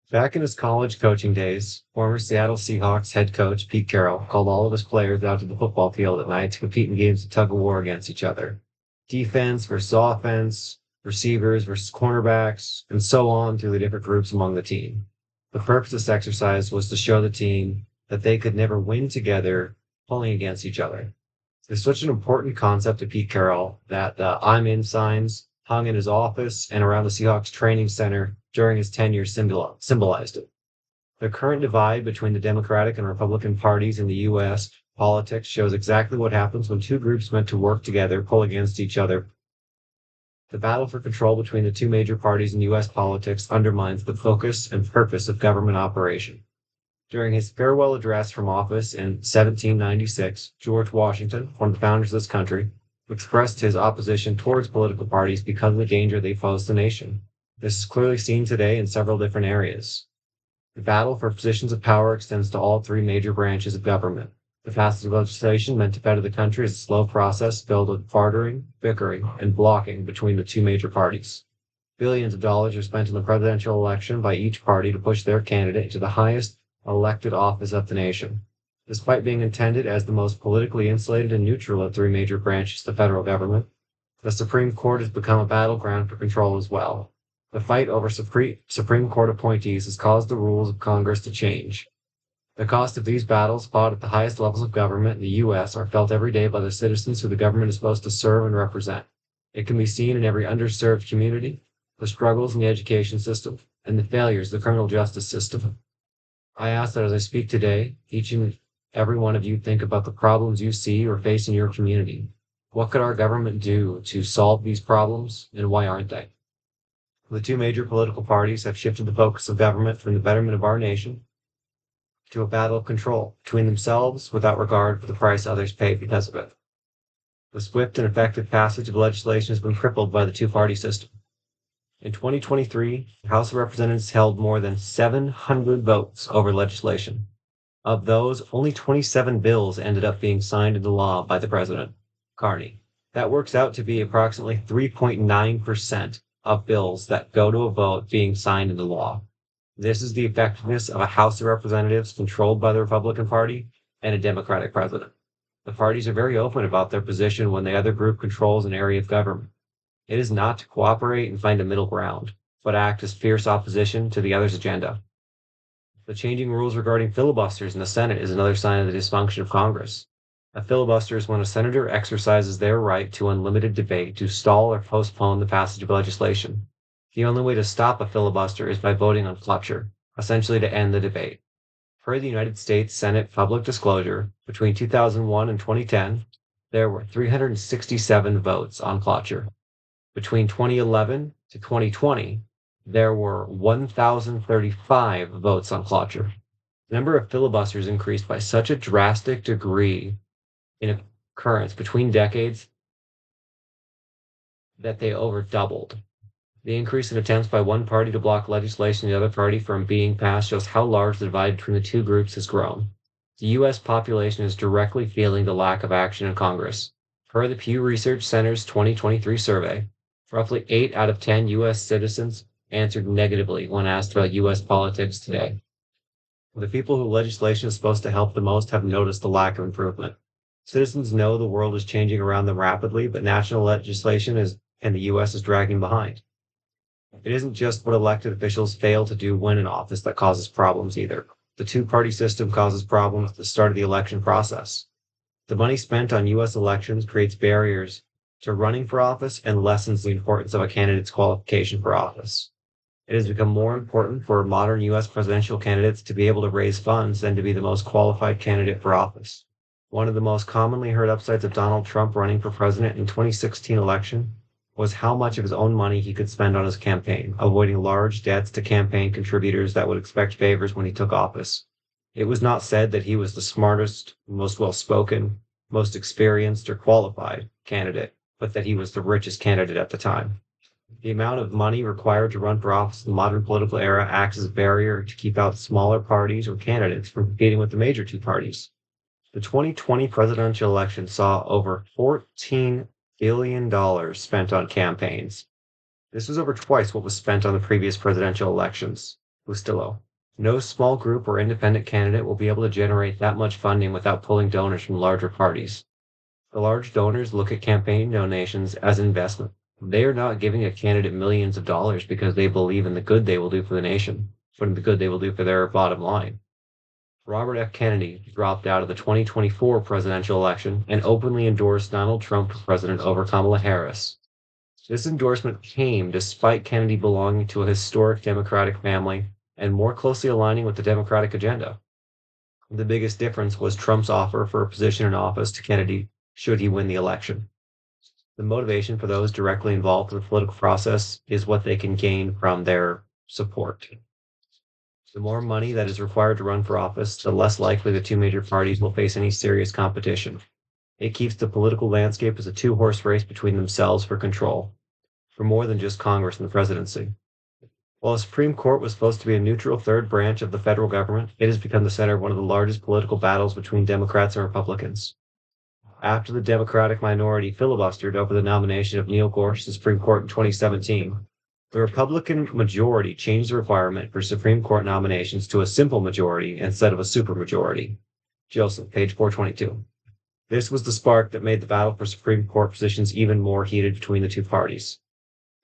Back in his college coaching days, former Seattle Seahawks head coach Pete Carroll called all of his players out to the football field at night to compete in games of tug of war against each other. Defense versus offense, receivers versus cornerbacks, and so on through the different groups among the team. The purpose of this exercise was to show the team that they could never win together pulling against each other. It's such an important concept to Pete Carroll that the I'm in signs hung in his office and around the Seahawks training center during his tenure symbolized it. The current divide between the Democratic and Republican parties in the U.S. politics shows exactly what happens when two groups meant to work together pull against each other. The battle for control between the two major parties in U.S. politics undermines the focus and purpose of government operation. During his farewell address from office in 1796, George Washington, one of the founders of this country, expressed his opposition towards political parties because of the danger they pose to the nation. This is clearly seen today in several different areas. The battle for positions of power extends to all three major branches of government. The passage of legislation meant to better the country is a slow process filled with bartering, bickering, and blocking between the two major parties. Billions of dollars are spent in the presidential election by each party to push their candidate to the highest elected office of the nation. Despite being intended as the most politically insulated and neutral of three major branches of the federal government, the Supreme Court has become a battleground for control as well. The fight over Supreme Court appointees has caused the rules of Congress to change. The cost of these battles, fought at the highest levels of government in the U.S., are felt every day by the citizens who the government is supposed to serve and represent. It can be seen in every underserved community, the struggles in the education system, and the failures of the criminal justice system. I ask that as I speak today, each and every one of you think about the problems you see or face in your community. What could our government do to solve these problems, and why aren't they? The two major political parties have shifted the focus of government from the betterment of our nation to a battle of control between themselves without regard for the price others pay because of it. The swift and effective passage of legislation has been crippled by the two-party system. In 2023, the House of Representatives held more than 700 votes over legislation. Of those, only 27 bills ended up being signed into law by the president, Carney. That works out to be approximately 3.9% of bills that go to a vote being signed into law. This is the effectiveness of a House of Representatives controlled by the Republican Party and a Democratic president. The parties are very open about their position when the other group controls an area of government. It is not to cooperate and find a middle ground, but act as fierce opposition to the other's agenda. The changing rules regarding filibusters in the Senate is another sign of the dysfunction of Congress. A filibuster is when a senator exercises their right to unlimited debate to stall or postpone the passage of legislation. The only way to stop a filibuster is by voting on cloture, essentially to end the debate. Per the United States Senate Public Disclosure, between 2001 and 2010, there were 367 votes on cloture. Between 2011 to 2020, there were 1,035 votes on cloture. The number of filibusters increased by such a drastic degree in occurrence between decades that they over doubled. The increase in attempts by one party to block legislation in the other party from being passed shows how large the divide between the two groups has grown. The U.S. population is directly feeling the lack of action in Congress. Per the Pew Research Center's 2023 survey, roughly 8 out of 10 U.S. citizens answered negatively when asked about U.S. politics today. The people who legislation is supposed to help the most have noticed the lack of improvement. Citizens know the world is changing around them rapidly, but national legislation in the U.S. is dragging behind. It isn't just what elected officials fail to do when in office that causes problems either. The two-party system causes problems at the start of the election process. The money spent on U.S. elections creates barriers to running for office and lessens the importance of a candidate's qualification for office. It has become more important for modern U.S. presidential candidates to be able to raise funds than to be the most qualified candidate for office. One of the most commonly heard upsides of Donald Trump running for president in the 2016 election was how much of his own money he could spend on his campaign, avoiding large debts to campaign contributors that would expect favors when he took office. It was not said that he was the smartest, most well-spoken, most experienced or qualified candidate, but that he was the richest candidate at the time. The amount of money required to run for office in the modern political era acts as a barrier to keep out smaller parties or candidates from competing with the major two parties. The 2020 presidential election saw over $14 billion spent on campaigns. This was over twice what was spent on the previous presidential elections. Bustillo. No small group or independent candidate will be able to generate that much funding without pulling donors from larger parties. The large donors look at campaign donations as investment. They are not giving a candidate millions of dollars because they believe in the good they will do for the nation, but in the good they will do for their bottom line. Robert F. Kennedy dropped out of the 2024 presidential election and openly endorsed Donald Trump for president over Kamala Harris. This endorsement came despite Kennedy belonging to a historic Democratic family and more closely aligning with the Democratic agenda. The biggest difference was Trump's offer for a position in office to Kennedy should he win the election. The motivation for those directly involved in the political process is what they can gain from their support. The more money that is required to run for office, the less likely the two major parties will face any serious competition. It keeps the political landscape as a two-horse race between themselves for control, for more than just Congress and the presidency. While the Supreme Court was supposed to be a neutral third branch of the federal government, it has become the center of one of the largest political battles between Democrats and Republicans. After the Democratic minority filibustered over the nomination of Neil Gorsuch to the Supreme Court in 2017, the Republican majority changed the requirement for Supreme Court nominations to a simple majority instead of a supermajority. Joseph, page 422. This was the spark that made the battle for Supreme Court positions even more heated between the two parties.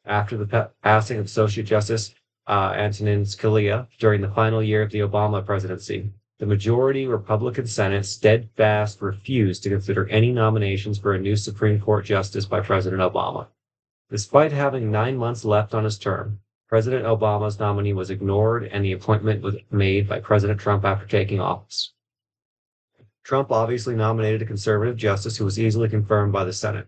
After the passing of Associate Justice Antonin Scalia during the final year of the Obama presidency, the majority Republican Senate steadfast refused to consider any nominations for a new Supreme Court justice by President Obama. Despite having 9 months left on his term, President Obama's nominee was ignored and the appointment was made by President Trump after taking office. Trump obviously nominated a conservative justice who was easily confirmed by the Senate.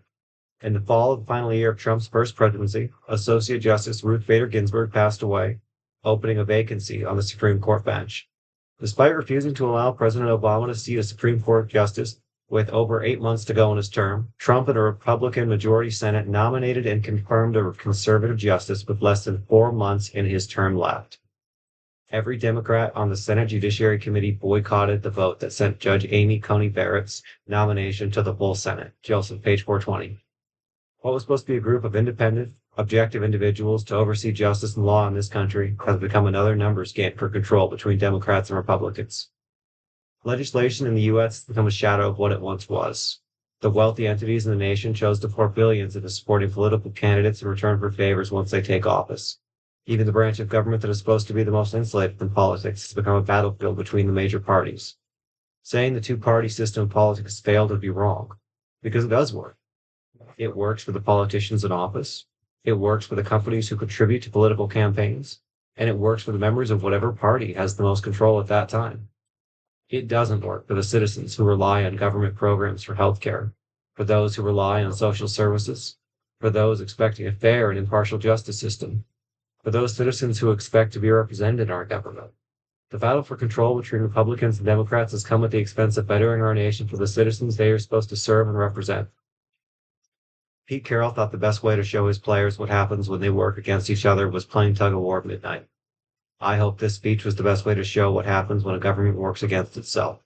In the fall of the final year of Trump's first presidency, Associate Justice Ruth Bader Ginsburg passed away, opening a vacancy on the Supreme Court bench. Despite refusing to allow President Obama to seat a Supreme Court justice with over 8 months to go in his term, Trump and a Republican majority Senate nominated and confirmed a conservative justice with less than 4 months in his term left. Every Democrat on the Senate Judiciary Committee boycotted the vote that sent Judge Amy Coney Barrett's nomination to the full Senate. Joseph, page 420. What was supposed to be a group of independent, objective individuals to oversee justice and law in this country has become another numbers game for control between Democrats and Republicans. Legislation in the U.S. has become a shadow of what it once was. The wealthy entities in the nation chose to pour billions into supporting political candidates in return for favors once they take office. Even the branch of government that is supposed to be the most insulated from politics has become a battlefield between the major parties. Saying the two-party system of politics has failed would be wrong, because it does work. It works for the politicians in office, it works for the companies who contribute to political campaigns, and it works for the members of whatever party has the most control at that time. It doesn't work for the citizens who rely on government programs for healthcare, for those who rely on social services, for those expecting a fair and impartial justice system, for those citizens who expect to be represented in our government. The battle for control between Republicans and Democrats has come at the expense of bettering our nation for the citizens they are supposed to serve and represent. Pete Carroll thought the best way to show his players what happens when they work against each other was playing tug-of-war at midnight. I hope this speech was the best way to show what happens when a government works against itself.